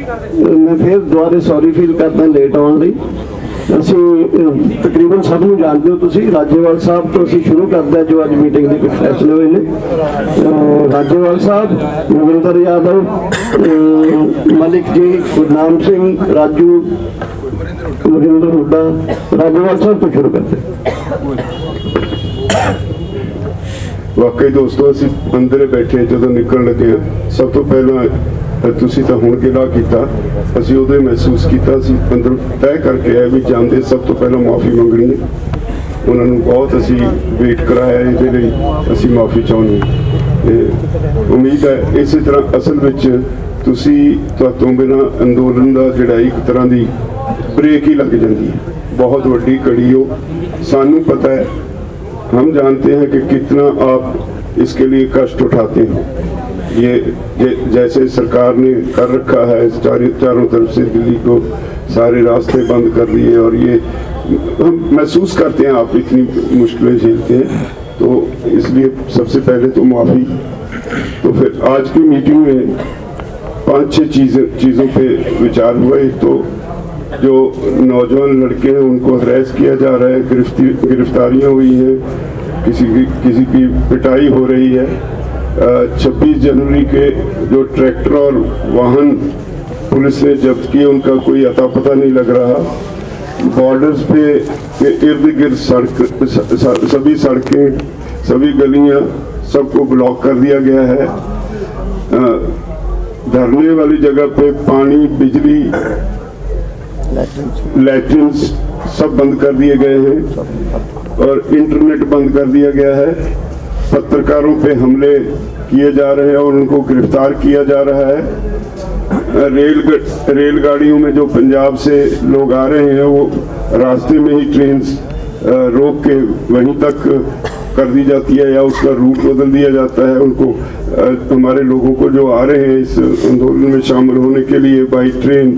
मैं फिर दुबारे sorry feel करदा लेट आउण लई। ਅਸੀਂ तकरीबन सब ਨੂੰ ਜਾਣਦੇ ਹੋ ਤੁਸੀਂ। ਰਾਜੇਵਾਲ ਸਾਹਿਬ ਤੋਂ ਅਸੀਂ ਸ਼ੁਰੂ ਕਰਦੇ ਹਾਂ ਜੋ ਅੱਜ ਮੀਟਿੰਗ ਦੇ ਕੁਝ ਫੈਸਲੇ ਹੋਏ ਨੇ। ਰਾਜੇਵਾਲ ਸਾਹਿਬ, ਨਵਿੰਦਰ यादव, मलिक जी, गुरनाम सिंह, राजू, मरिंदर हुड्डा। राजेवाल साहब तो शुरू करते। वाकई दोस्तों ਅਸੀਂ ਅੰਦਰ ਬੈਠੇ ਜਦੋਂ ਨਿਕਲਣ ਲੱਗੇ ਸਭ ਤੋਂ ਪਹਿਲਾਂ ਤੁਸੀਂ ਤਾਂ ਹੁਣ ਗਿਲਾ ਕੀਤਾ, ਅਸੀਂ ਉਦੋਂ ਹੀ ਮਹਿਸੂਸ ਕੀਤਾ। ਅਸੀਂ ਅੰਦਰ ਤੈਅ ਕਰਕੇ ਆਏ ਵੀ ਜਾਂਦੇ ਸਭ ਤੋਂ ਪਹਿਲਾਂ ਮਾਫੀ ਮੰਗਣੀ ਹੈ। ਉਹਨਾਂ ਨੂੰ ਬਹੁਤ ਅਸੀਂ ਵੇਟ ਕਰਾਇਆ, ਇਹਦੇ ਲਈ ਅਸੀਂ ਮਾਫੀ ਚਾਹੁੰਦੇ ਹਾਂ। ਉਮੀਦ ਹੈ ਇਸੇ ਤਰ੍ਹਾਂ ਅਸਲ ਵਿੱਚ ਤੁਸੀਂ ਤੋਂ ਬਿਨਾਂ ਅੰਦੋਲਨ ਦਾ ਜਿਹੜਾ ਇੱਕ ਤਰ੍ਹਾਂ ਦੀ ब्रेक ही लग जाती है। बहुत बड़ी कड़ी हो, सानू पता है, हम जानते हैं कि कितना आप इसके लिए कष्ट उठाते हैं। ये जैसे सरकार ने कर रखा है चारों तरफ से दिल्ली को सारे रास्ते बंद कर दिए और ये हम महसूस करते हैं आप इतनी मुश्किलें झेलते हैं, तो इसलिए सबसे पहले तो माफ़ी। तो फिर आज की मीटिंग में 5-6 चीज़ों पे विचार हुआ। एक तो जो नौजवान लड़के हैं उनको हरेस किया जा रहा है, गिरफ्तारियाँ हुई हैं, किसी की पिटाई हो रही है। 26 जनवरी के जो ट्रैक्टर और वाहन पुलिस ने जब्त किए उनका कोई अता पता नहीं लग रहा। बॉर्डर्स पे इर्द गिर्द सभी सड़कें, सभी गलियां, सबको ब्लॉक कर दिया गया है। धरने वाली जगह पे पानी, बिजली, लैट्रिन्स सब बंद कर दिए गए हैं और इंटरनेट बंद कर दिया गया है। पत्रकारों पे हमले किए जा रहे हैं और उनको गिरफ्तार किया जा रहा है। रेलगाड़ियों में जो पंजाब से लोग आ रहे हैं वो रास्ते में ही ट्रेन रोक के वहीं तक कर दी जाती है या उसका रूट बदल दिया जाता है। उनको हमारे लोगों को जो आ रहे हैं इस आंदोलन में शामिल होने के लिए बाई ट्रेन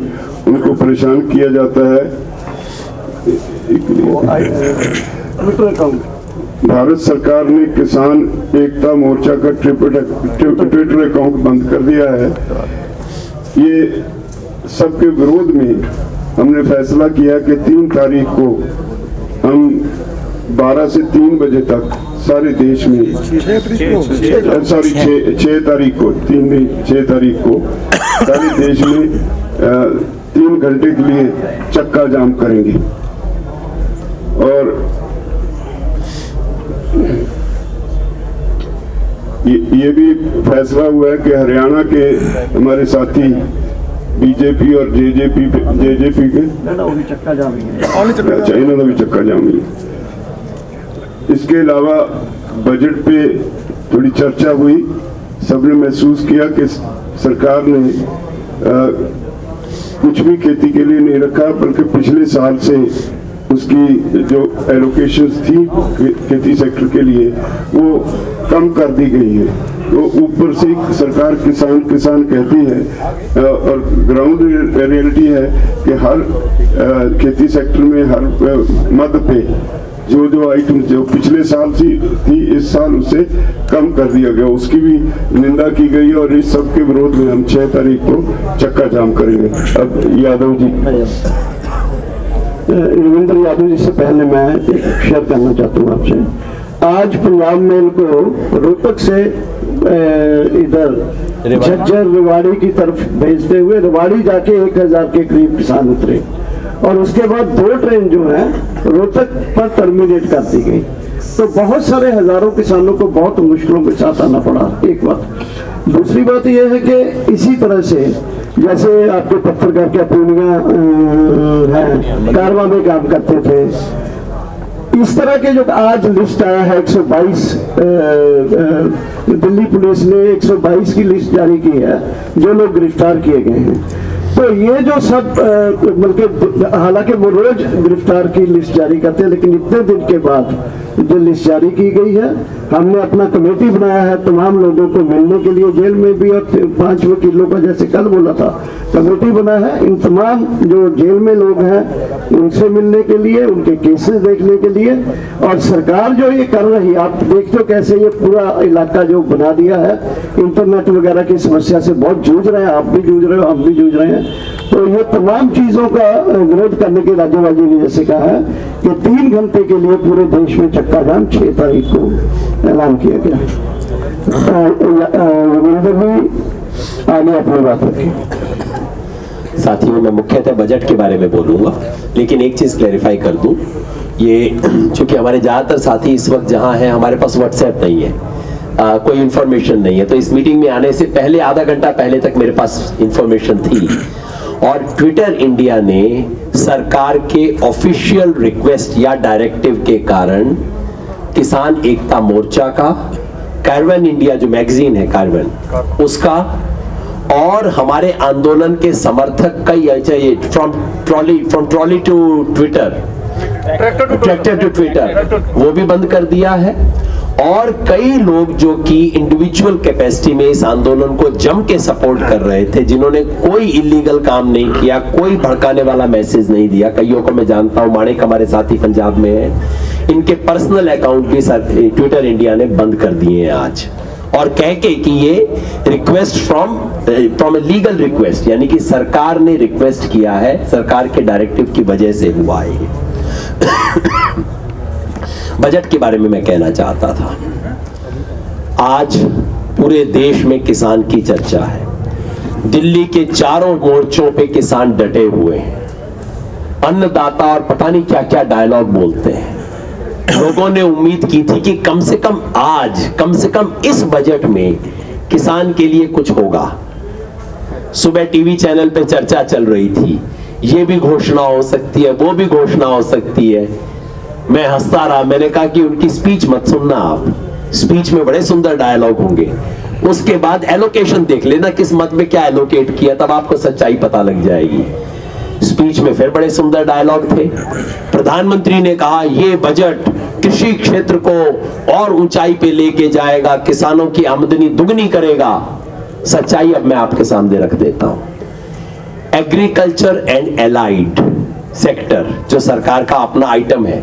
उनको परेशान किया जाता है। भारत सरकार ने किसान एकता मोर्चा का ट्विटर अकाउंट बंद कर दिया है। ये सबके विरोध में हमने फैसला किया कि 3 तारीख को हम 12 से 3 बजे तक सारे देश में, सॉरी 6 तारीख को, 3 नहीं 6 तारीख को सारे देश में 3 घंटे के लिए चक्का जाम करेंगे। और ये भी फैसला हुआ है कि हरियाणा के हमारे साथी बीजेपी और जेजेपी के चक्का जाम अच्छा इन्होंने भी चक्का जाम ही। इसके अलावा बजट पे थोड़ी चर्चा हुई। सबने महसूस किया कि सरकार ने कुछ भी खेती के लिए नहीं रखा, बल्कि पिछले साल से उसकी जो एलोकेशंस थी खेती सेक्टर के लिए वो कम कर दी गई है। तो ऊपर से सरकार किसान कहती है और ग्राउंड रियलिटी है कि हर खेती सेक्टर में हर मद पे जो आइटम जो पिछले साल थी इस साल उसे कम कर दिया गया, उसकी भी निंदा की गई और इस सब के विरोध में हम 6 तारीख को चक्का जाम करेंगे। अब यादव जी, रविंद्र यादव जी से पहले मैं शेयर करना चाहता हूँ आपसे। आज पंजाब मेल को रोहतक से इधर झज्जर रेवाड़ी की तरफ भेजते हुए रेवाड़ी जाके 1000 के करीब किसान उतरे और उसके बाद 2 ट्रेन जो है रोहतक पर टर्मिनेट कर दी गई। तो बहुत सारे हजारों किसानों को बहुत मुश्किलों के साथ आना पड़ा। एक बात। दूसरी बात यह है कि इसी तरह से जैसे आपके पत्रकार क्या पूर्णिया हैं, कारवां में काम करते थे, इस तरह के जो आज लिस्ट आया है 122, दिल्ली पुलिस ने 122 की लिस्ट जारी की है जो लोग गिरफ्तार किए गए हैं। तो ये जो सब बल्कि हालांकि वो रोज गिरफ्तार की लिस्ट जारी करते हैं, लेकिन इतने दिन के बाद जो लिस्ट जारी की गई है। हमने अपना कमेटी बनाया है तमाम लोगों को मिलने के लिए, जेल में भी और 5 वकीलों का जैसे कल बोला था, कमेटी बना है इन तमाम जो जेल में लोग हैं उनसे मिलने के लिए, उनके केसेस देखने के लिए। और सरकार जो ये कर रही है, आप देखते हो कैसे ये पूरा इलाका जो बना दिया है, इंटरनेट वगैरह की समस्या से बहुत जूझ रहे हैं, आप भी जूझ रहे हो, हम भी जूझ रहे हैं। तो ये तमाम चीजों का विरोध करने के राज्यवाजी ने जैसे कहा है कि 3 घंटे के लिए पूरे देश में चक्का जाम 6 तारीख को ऐलान किया गया। रविंद्र जी आगे अपनी बात रखें। साथियों, मैं मुख्यतः बजट के बारे में बोलूंगा, लेकिन एक चीज क्लैरिफाई कर दूं, ये चूंकि हमारे ज्यादातर साथी इस वक्त जहां हैं, हमारे पास व्हाट्सएप नहीं है, कोई इंफॉर्मेशन नहीं है, तो इस मीटिंग में आने से पहले आधा घंटा पहले तक मेरे पास इंफॉर्मेशन थी। और ट्विटर इंडिया ने सरकार के ऑफिशियल रिक्वेस्ट या डायरेक्टिव के कारण किसान एकता मोर्चा का, कार्बन इंडिया जो मैगजीन है कार्बन, उसका और हमारे आंदोलन के समर्थक कई from trolley to Twitter, tractor to Twitter, वो भी बंद कर दिया है। और कई लोग जो कि इंडिविजुअल कैपेसिटी में इस आंदोलन को जम के सपोर्ट कर रहे थे, जिन्होंने कोई इलीगल काम नहीं किया, कोई भड़काने वाला मैसेज नहीं दिया, कईयों को मैं जानता हूं, माणिक हमारे साथी पंजाब में है, इनके पर्सनल अकाउंट भी ट्विटर इंडिया ने बंद कर दिए हैं आज, और कह के कि ये रिक्वेस्ट फ्रॉम लीगल रिक्वेस्ट, यानी कि सरकार ने रिक्वेस्ट किया है, सरकार के डायरेक्टिव की वजह से हुआ है। बजट के बारे में मैं कहना चाहता था, आज पूरे देश में किसान की चर्चा है। दिल्ली के चारों मोर्चों पे किसान डटे हुए हैं, अन्नदाता और पता नहीं क्या क्या डायलॉग बोलते हैं। लोगों ने उम्मीद की थी कि कम से कम आज, कम से कम इस बजट में किसान के लिए कुछ होगा। सुबह टीवी चैनल पे चर्चा चल रही थी, ये भी घोषणा हो सकती है, वो भी घोषणा हो सकती है। मैं हंसता रहा, मैंने कहा कि उनकी स्पीच मत सुनना, आप स्पीच में बड़े सुंदर डायलॉग होंगे, उसके बाद एलोकेशन देख लेना किस मत में क्या एलोकेट किया, तब आपको सच्चाई पता लग जाएगी। स्पीच में फिर बड़े सुंदर डायलॉग थे। प्रधानमंत्री ने कहा ये बजट कृषि क्षेत्र को और ऊंचाई पे लेके जाएगा, किसानों की आमदनी दुगनी करेगा। सच्चाई अब मैं आपके सामने रख देता हूं। एग्रीकल्चर एंड एलाइड सेक्टर जो सरकार का अपना आइटम है,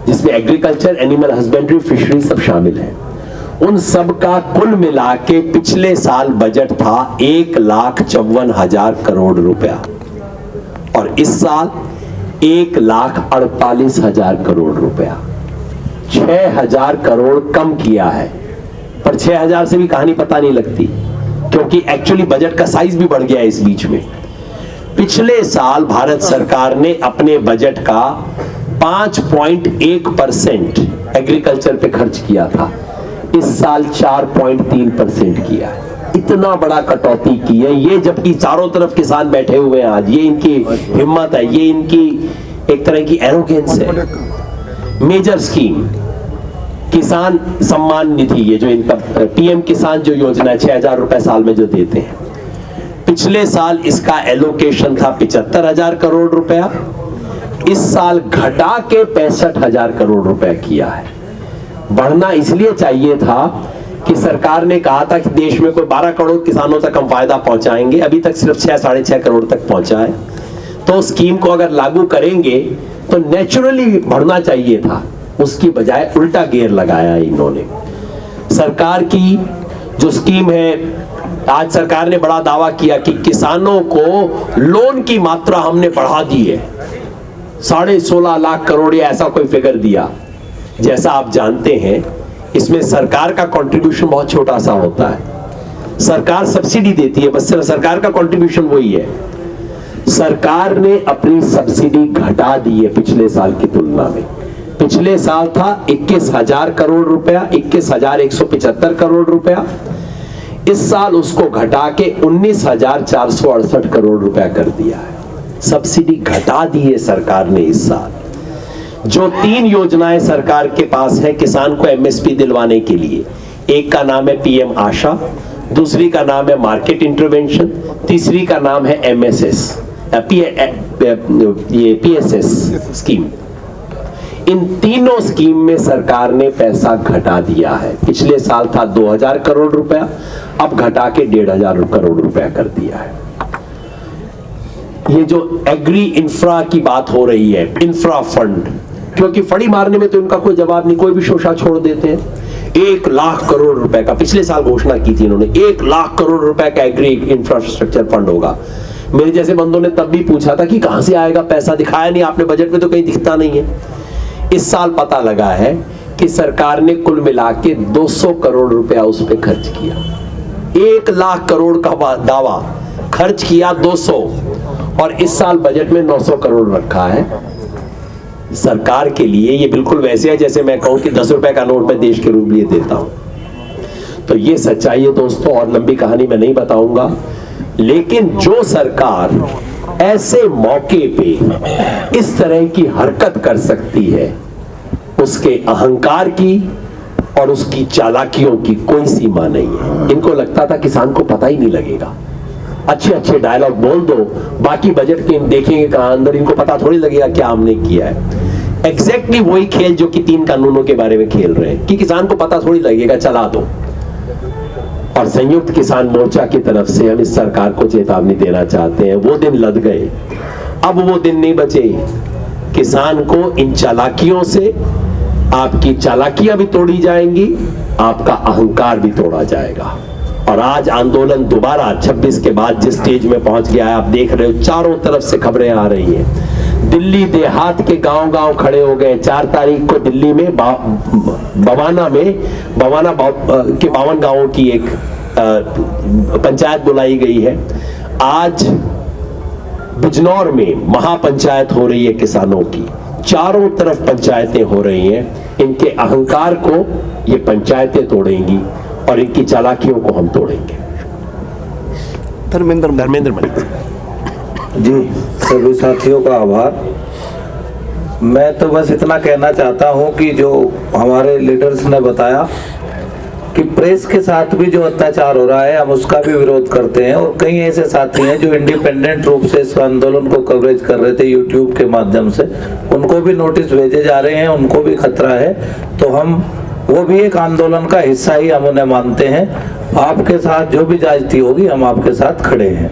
जिसमें एग्रीकल्चर, एनिमल हस्बेंड्री, फिशरी सब शामिल है, उन सब का कुल मिला के पिछले साल बजट था 1,54,000 करोड़ रुपया, और इस साल 1,48,000 करोड़ रुपया, 6,000 करोड़ कम किया है। पर 6,000 से भी कहानी पता नहीं लगती, क्योंकि एक्चुअली बजट का साइज भी बढ़ गया इस बीच में। पिछले साल भारत सरकार ने अपने बजट का 5.1% एग्रीकल्चर पे खर्च किया था, इस साल 4.3% किया है। इतना बड़ा कटौती की है, ये जबकि चारों तरफ किसान बैठे हुए हैं आज। ये इनकी हिम्मत है, ये इनकी एक तरह की एरोगेंस है। मेजर स्कीम किसान सम्मान निधि, ये जो इनका पीएम किसान जो योजना है, 6,000 रुपए साल में जो देते हैं, पिछले साल इसका एलोकेशन था 75,000 करोड़ रुपया, इस साल घटा के 65,000 करोड़ रुपया किया है। बढ़ना इसलिए चाहिए था कि सरकार ने कहा था कि देश में कोई 12 करोड़ किसानों तक हम फायदा पहुंचाएंगे, अभी तक सिर्फ 6-6.5 करोड़ तक पहुंचा है। तो स्कीम को अगर लागू करेंगे तो नेचुरली बढ़ना चाहिए था, उसकी बजाय उल्टा गियर लगाया इन्होंने। सरकार की जो स्कीम है, आज सरकार ने बड़ा दावा किया कि किसानों को लोन की मात्रा हमने बढ़ा दी है, 16.5 लाख करोड़ या ऐसा कोई फिगर दिया। जैसा आप जानते हैं, इसमें सरकार का कंट्रीब्यूशन बहुत छोटा सा होता है। सरकार सब्सिडी देती है, बस सिर्फ सरकार का कंट्रीब्यूशन वही है। सरकार ने अपनी सब्सिडी घटा दी है पिछले साल की तुलना में। पिछले साल था 21,000 करोड़ रुपया, 21,175 करोड़ रुपया, इस साल उसको घटा के 19,468 करोड़ रुपया कर दिया है। सब्सिडी घटा दी है सरकार ने इस साल। जो 3 योजनाएं सरकार के पास है किसान को एमएसपी दिलवाने के लिए, एक का नाम है पीएम आशा, दूसरी का नाम है मार्केट इंटरवेंशन, तीसरी का नाम है एमएसएस, ये पीएसएस स्कीम। इन तीनों स्कीम में सरकार ने पैसा घटा दिया है। पिछले साल था 2000 करोड़ रुपया, अब घटा के 1500 करोड़ रुपया कर दिया है। ये जो एग्री इंफ्रा की बात हो रही है, इंफ्रा फंड, क्योंकि फड़ी मारने में तो इनका कोई जवाब नहीं, कोई भी शोषा छोड़ देते हैं। 1 लाख करोड़ रुपए का पिछले साल घोषणा की थी इन्होंने, 1 लाख करोड़ रुपए का एग्री इंफ्रास्ट्रक्चर फंड होगा। मेरे जैसे बंदों ने तब भी पूछा था कि कहां से आएगा पैसा, दिखाया नहीं आपने, बजट में तो कहीं दिखता नहीं है। इस साल पता लगा है कि सरकार ने कुल मिला के 200 करोड़ रुपया उस पर खर्च किया। 1 लाख करोड़ का दावा, खर्च किया 200, और इस साल बजट में 900 करोड़ रखा है। सरकार के लिए ये बिल्कुल वैसे है जैसे मैं कहूं कि 10 रुपए का नोट मैं देश के रूप लिए देता हूं। तो ये सच्चाई है दोस्तों, और लंबी कहानी मैं नहीं बताऊंगा। लेकिन जो सरकार ऐसे मौके पे इस तरह की हरकत कर सकती है, उसके अहंकार की और उसकी चालाकियों की कोई सीमा नहीं है। इनको लगता था किसान को पता ही नहीं लगेगा। अच्छे अच्छे डायलॉग बोल दो, बाकी बजट के देखेंगे कहां अंदर, इनको पता थोड़ी लगेगा क्या हमने किया है। एग्जैक्टली वही खेल जो कि 3 कानूनों के बारे में खेल रहे हैं कि किसान को पता थोड़ी लगेगा, चला दो। और संयुक्त किसान मोर्चा की तरफ से हम इस सरकार को चेतावनी देना चाहते हैं, वो दिन लद गए, अब वो दिन नहीं बचे। किसान को इन चालाकियों से, आपकी चालाकियां भी तोड़ी जाएंगी, आपका अहंकार भी तोड़ा जाएगा। और आज आंदोलन दोबारा 26 के बाद जिस स्टेज में पहुंच गया है, आप देख रहे हो चारों तरफ से खबरें आ रही हैं। दिल्ली देहात के गांव-गांव खड़े हो गए। 4 तारीख को दिल्ली में बवाना के 52 गांवों की एक पंचायत बुलाई गई है। आज बिजनौर में महापंचायत हो रही है किसानों की। चारों तरफ पंचायतें हो रही हैं। इनके अहंकार को ये पंचायतें तोड़ेंगी और इनकी चालाकियों को हम तोड़ेंगे। धर्मेंद्र मलिक जी, सभी साथियों का आभार। मैं तो बस इतना कहना चाहता हूं कि जो हमारे लीडर्स ने बताया कि प्रेस के साथ भी जो अत्याचार हो रहा है, हम उसका भी विरोध करते हैं। और कई ऐसे साथी हैं जो इंडिपेंडेंट रूप से इस आंदोलन को कवरेज कर रहे थे यूट्यूब के माध्यम से, उनको भी नोटिस भेजे जा रहे हैं, उनको भी खतरा है। तो हम वो भी एक आंदोलन का हिस्सा ही हम उन्हें मानते हैं। आपके साथ जो भी ज्यादती होगी, हम आपके साथ खड़े हैं।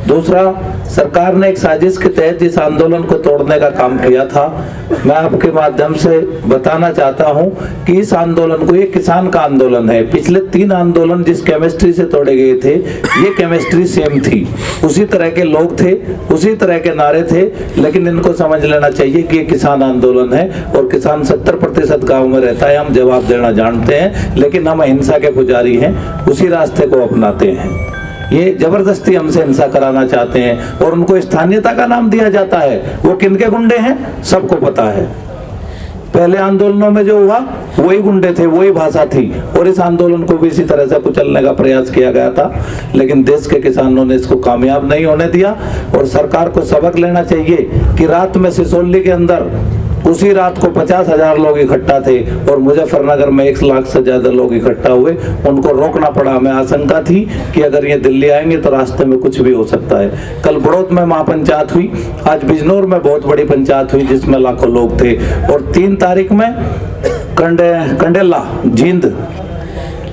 दूसरा, सरकार ने एक साजिश के तहत इस आंदोलन को तोड़ने का काम किया था। मैं आपके माध्यम से बताना चाहता हूं कि इस आंदोलन को, ये किसान का आंदोलन है। पिछले 3 आंदोलन जिस केमिस्ट्री से तोड़े गए थे, ये केमिस्ट्री सेम थी। उसी तरह के लोग थे, उसी तरह के नारे थे, लेकिन इनको समझ लेना चाहिए कि ये किसान आंदोलन है और किसान 70% गाँव में रहता है। हम जवाब देना जानते हैं, लेकिन हम अहिंसा के पुजारी हैं, उसी रास्ते को अपनाते हैं। ये जबरदस्ती हमसे हिंसा कराना चाहते हैं और उनको स्थानीयता का नाम दिया जाता है। वो किनके गुंडे हैं सबको पता है। पहले आंदोलनों में जो हुआ वही गुंडे थे, वही भाषा थी, और इस आंदोलन को भी इसी तरह से कुचलने का प्रयास किया गया था। लेकिन देश के किसानों ने इसको कामयाब नहीं होने दिया। और सरकार को सबक लेना चाहिए कि रात में सिसोली के अंदर उसी रात को 50,000 लोग इकट्ठा थे और मुजफ्फरनगर में 1 लाख से ज्यादा लोग इकट्ठा हुए। उनको रोकना पड़ा। हमें आशंका थी कि अगर ये दिल्ली आएंगे तो रास्ते में कुछ भी हो सकता है। कल बड़ौत में महापंचायत हुई, आज बिजनौर में बहुत बड़ी पंचायत हुई जिसमें लाखों लोग थे। और 3 तारीख में कंडेला जींद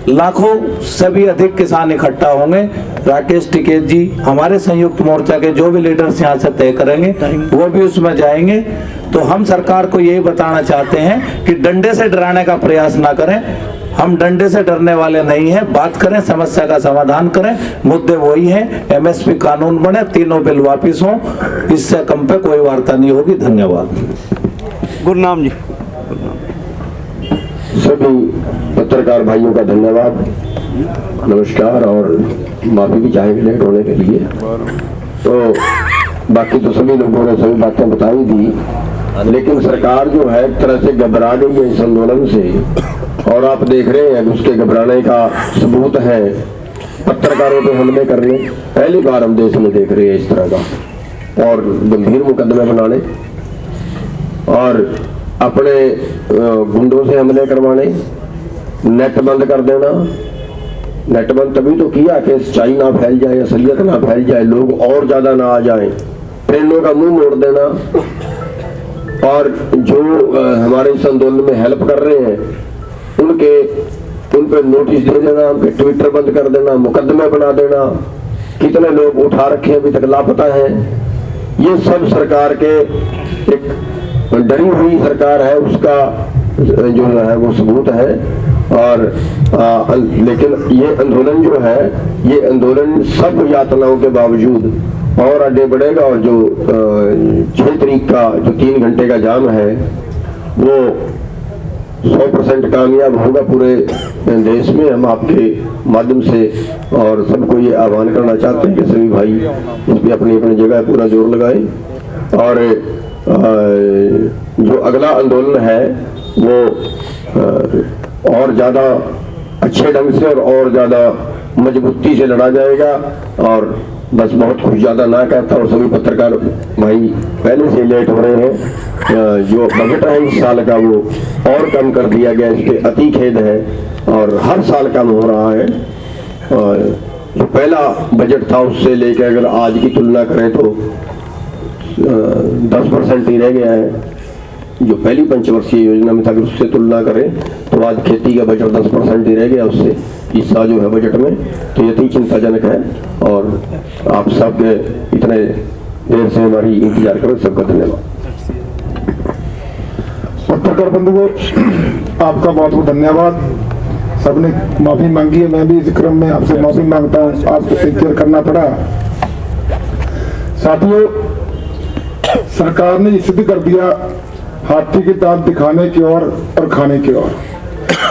लाखों से भी अधिक किसान इकट्ठा होंगे। राकेश टिकैत जी, हमारे संयुक्त मोर्चा के जो भी लीडर्स यहाँ से तय करेंगे वो भी उसमें जाएंगे। तो हम सरकार को यही बताना चाहते हैं कि डंडे से डराने का प्रयास ना करें। हम डंडे से डरने वाले नहीं हैं। बात करें, समस्या का समाधान करें। मुद्दे वही हैं, MSP कानून बने, 3 बिल वापिस हों, इससे कम पे कोई वार्ता नहीं होगी। धन्यवाद। गुरनाम जी। सभी पत्रकार भाइयों का धन्यवाद, नमस्कार और माफी भी चाहेंगे लेट होने के लिए। तो बाकी तो सभी लोगों ने सभी बातें बताई दी, लेकिन सरकार जो है एक तरह से घबरा गई है इस आंदोलन से। और आप देख रहे हैं उसके घबराने का सबूत है पत्रकारों पे हमले करने। पहली बार हम देश में देख रहे हैं इस तरह का, और गंभीर मुकदमे बनाने और अपने गुंडों से हमले करवाने, नेट बंद कर देना। नेट बंद तभी तो किया कि सच्चाई ना फैल जाए, असलियत ना फैल जाए, लोग और ज्यादा ना आ जाएं। ट्रेनों का मुंह मोड़ देना, और जो हमारे इस आंदोलन में हेल्प कर रहे हैं उन पे नोटिस दे देना, उनके ट्विटर बंद कर देना, मुकदमे बना देना, कितने लोग उठा रखे अभी तक लापता हैं, ये सब सरकार के एक डरी हुई सरकार है उसका जो है वो सबूत है। और लेकिन ये आंदोलन जो है, ये आंदोलन सब यातनाओं के बावजूद और आगे बढ़ेगा। और जो 6 तारीख का जो 3 घंटे का जाम है वो 100% कामयाब होगा पूरे देश में। हम आपके माध्यम से और सबको ये आह्वान करना चाहते हैं कि सभी भाई इस पर अपनी अपनी जगह पूरा जोर लगाएं। और जो अगला आंदोलन है वो और ज़्यादा अच्छे ढंग से और ज़्यादा मजबूती से लड़ा जाएगा। और बस बहुत कुछ ज़्यादा ना कहता, और सभी पत्रकार भाई पहले से लेट हो रहे हैं। जो बजट है इस साल का वो और कम कर दिया गया, इस पर अति खेद है और हर साल कम हो रहा है। और जो पहला बजट था उससे लेकर अगर आज की तुलना करें तो 10% ही रह गया है। जो पहली पंचवर्षीय योजना में था अगर उससे तुलना करें तो आज खेती का बजट 10% ही रह गया उससे हिस्सा जो है बजट में। तो ये चिंताजनक है और आप सब इतने देर से हमारी इंतजार करो, सबका धन्यवाद। पत्रकार बंधुओं, आपका बहुत बहुत धन्यवाद। सबने माफी मांगी है, मैं भी इस क्रम में आपसे माफी मांगता हूँ, आपको इंतजार करना पड़ा। साथियों, सरकार ने सिद्ध कर दिया हाथी के दांत दिखाने की ओर और खाने की ओर।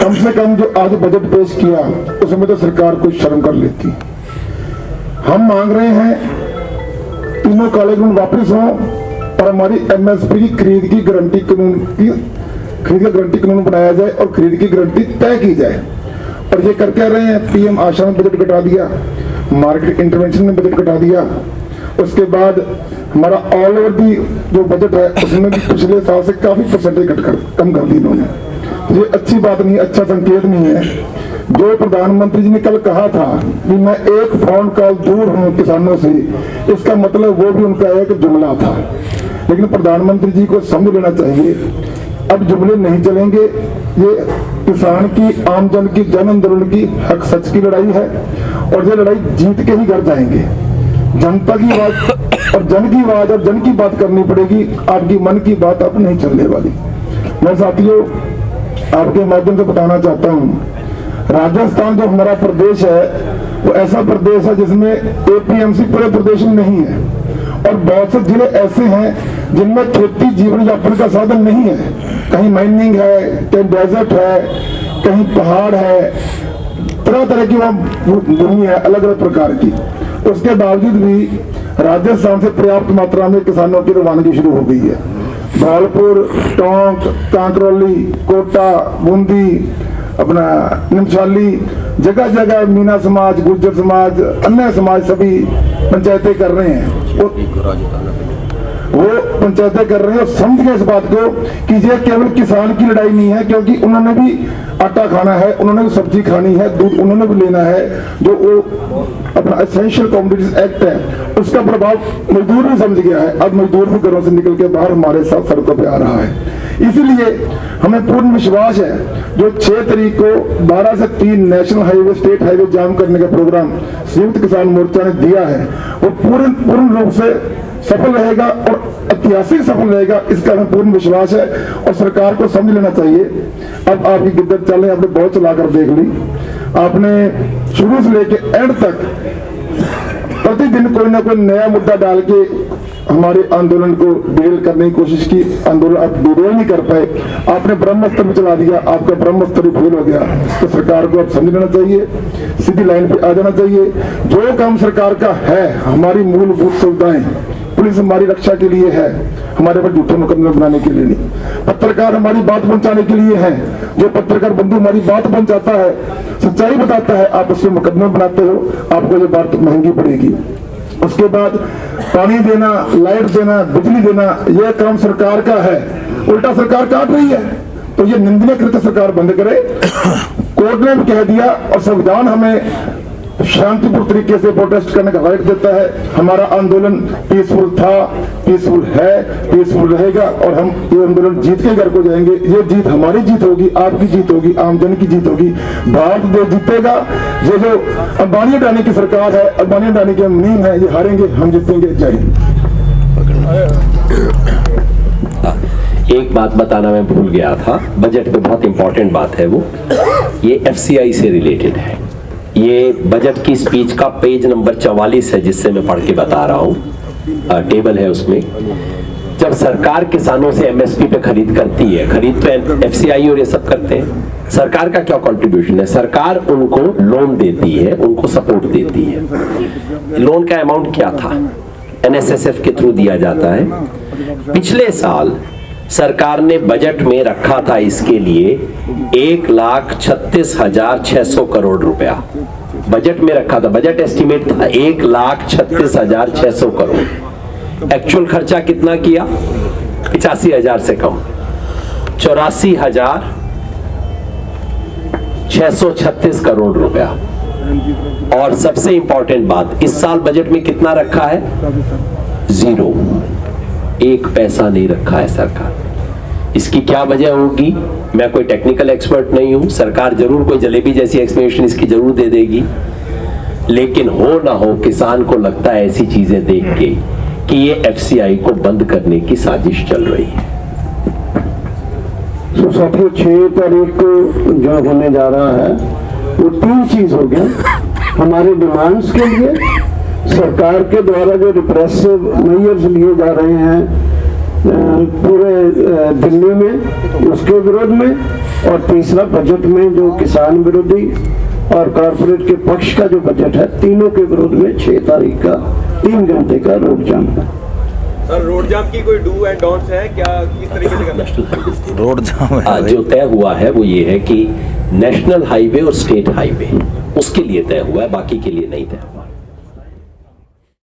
कम से कम जो आज बजट पेश किया उसमें तो सरकार को शर्म कर लेती। हम मांग रहे हैं तीनों काले कानून वापस हों और हमारी एमएसपी की खरीद की गारंटी कानून बनाया जाए और खरीद की गारंटी तय की जाए। और ये कर क्या रहे हैं, पीएम आशा में बजट घटा दिया, मार्केट इंटरवेंशन में बजट घटा दिया, उसके बाद हमारा ऑल ओवर दी जो बजट है उसमें भी पिछले साल से काफी परसेंटेज कम कर दी इन्होंने। ये अच्छी बात नहीं, अच्छा संकेत नहीं है। जो प्रधानमंत्री जी ने कल कहा था कि मैं एक फोन कॉल दूर हूं किसानों से, इसका मतलब वो भी उनका एक जुमला था। लेकिन प्रधानमंत्री जी को समझ लेना चाहिए अब जुमले नहीं चलेंगे। ये किसान की, आम जन की, जन आंदोलन की हक सच की लड़ाई है और ये लड़ाई जीत के ही घर जाएंगे। जनता की बात और जन की आवाज और जन की बात करनी पड़ेगी, आपकी मन की बात अब नहीं चलने वाली। मैं साथियों आपके माध्यम से बताना चाहता हूँ, राजस्थान जो हमारा प्रदेश है वो ऐसा प्रदेश है जिसमें एपीएमसी पूरे प्रदेश में नहीं है और बहुत से जिले ऐसे हैं जिनमें खेती जीवन यापन का साधन नहीं है। कहीं माइनिंग है, कहीं डेजर्ट है, कहीं पहाड़ है, तरह तरह की वहाँ भूमि है अलग अलग प्रकार की। उसके बावजूद भी राजस्थान से पर्याप्त मात्रा में किसानों की रवानगी शुरू हो गई है। धौलपुर, टोंक, कांकरौली, कोटा, बूंदी, अपना निमशाली, जगह जगह मीना समाज, गुर्जर समाज, अन्य समाज सभी पंचायतें कर रहे हैं। वो पंचायतें कर रहे हैं और समझ गए इस बात को कि ये केवल किसान की लड़ाई नहीं है, क्योंकि उन्होंने भी आटा खाना है, उन्होंने भी सब्जी खानी है, दूध उन्होंने भी लेना है। जो वो अपना एसेंशियल कमोडिटीज एक्ट है उसका प्रभाव मजदूर भी समझ गया है। अब मजदूर भी घरों से निकल के बाहर हमारे साथ सड़कों पे आ रहा है। इसीलिए हमें पूर्ण विश्वास है जो 6 तारीख को 12 से 3 नेशनल हाईवे, स्टेट हाईवे जाम करने का प्रोग्राम संयुक्त किसान मोर्चा ने दिया है वो पूर्ण रूप से सफल रहेगा और ऐतिहासिक सफल रहेगा, इसका हमें पूर्ण विश्वास है। और सरकार को समझ लेना चाहिए अब आपकी गिद्दत चले, आपने बहुत चलाकर देख ली। आपने शुरू से लेके एंड तक प्रतिदिन कोई ना कोई नया मुद्दा डाल के हमारे आंदोलन को डिरेल करने की कोशिश की। आंदोलन आप डिरेल नहीं कर पाए, आपने ब्रह्मस्त्र में चला दिया, आपका ब्रह्मस्त्र फेल हो गया। तो सरकार को अब समझ लेना चाहिए, सीधी लाइन पे आ जाना चाहिए। जो काम सरकार का है, हमारी मूलभूत सुविधाएं, पुलिस हमारी रक्षा के लिए है, हमारे पर झूठे मुकदमे बनाने के लिए नहीं। पत्रकार हमारी बात पहुंचाने के लिए है। जो पत्रकार बंधु हमारी बात पहुंचाता है, सच्चाई बताता है, आप उससे मुकदमे बनाते हो, आपको ये बात महंगी पड़ेगी। उसके बाद पानी देना, लाइट देना, बिजली देना, यह काम सरकार का है, उल्टा सरकार काट रही है। तो ये निंदनीय कृत्य सरकार बंद करे। कोर्ट ने भी कह दिया और संविधान हमें शांतिपूर्ण तरीके से प्रोटेस्ट करने का राइट देता है। हमारा आंदोलन पीसफुल था, पीसफुल है, पीसफुल रहेगा और हम ये आंदोलन जीत के घर को जाएंगे। ये जीत हमारी जीत होगी, आपकी जीत होगी, आम जन की जीत होगी। भारत देश जीतेगा। ये जो अंबानी अडानी की सरकार है, अंबानी अडानी के मुनीम है, ये हारेंगे, हम जीतेंगे। जय हिंद। एक बात बताना मैं भूल गया था, बजट में बहुत इंपॉर्टेंट बात है वो, ये FCI से रिलेटेड है। ये बजट की स्पीच का पेज नंबर 44 है, जिससे मैं पढ़ के बता रहा हूँ। टेबल है उसमें। जब सरकार किसानों से MSP पे खरीद करती है, खरीद तो FCI और ये सब करते हैं, सरकार का क्या कंट्रीब्यूशन है? सरकार उनको लोन देती है, उनको सपोर्ट देती है। लोन का अमाउंट क्या था? NSSF के थ्रू दिया जाता है। पिछले साल सरकार ने बजट में रखा था इसके लिए 1,36,600 करोड़ रुपया बजट में रखा था। बजट एस्टिमेट था 1,36,600 करोड़। एक्चुअल खर्चा कितना किया? 85,000 से कम, 84,636 करोड़ रुपया। और सबसे इंपॉर्टेंट बात, इस साल बजट में कितना रखा है? 0, 1 पैसा नहीं रखा है सरकार। इसकी क्या वजह होगी? मैं कोई टेक्निकल एक्सपर्ट नहीं हूं, सरकार जरूर कोई जलेबी जैसी एक्सप्लेनेशन इसकी जरूर दे देगी, लेकिन हो ना हो किसान को लगता है ऐसी चीजें देख के कि ये FCI को बंद करने की साजिश चल रही है। तो साथियों 6 तारीख को जो होने जा रहा है वो 3 चीज हो गया। हमारे डिमांड्स के लिए सरकार के द्वारा जो रिप्रेसिव मेजर्स लिए जा रहे हैं पूरे दिल्ली में, उसके विरोध में, और तीसरा बजट में जो किसान विरोधी और कॉर्पोरेट के पक्ष का जो बजट है, तीनों के विरोध में 6 तारीख का 3 घंटे का रोड जाम है। सर, रोड जाम की कोई डू एंड डोंट्स है क्या? किस तरीके से करना है? रोड जाम है जो तय हुआ है वो ये है कि नेशनल हाईवे और स्टेट हाईवे उसके लिए तय हुआ है, बाकी के लिए नहीं तय हुआ।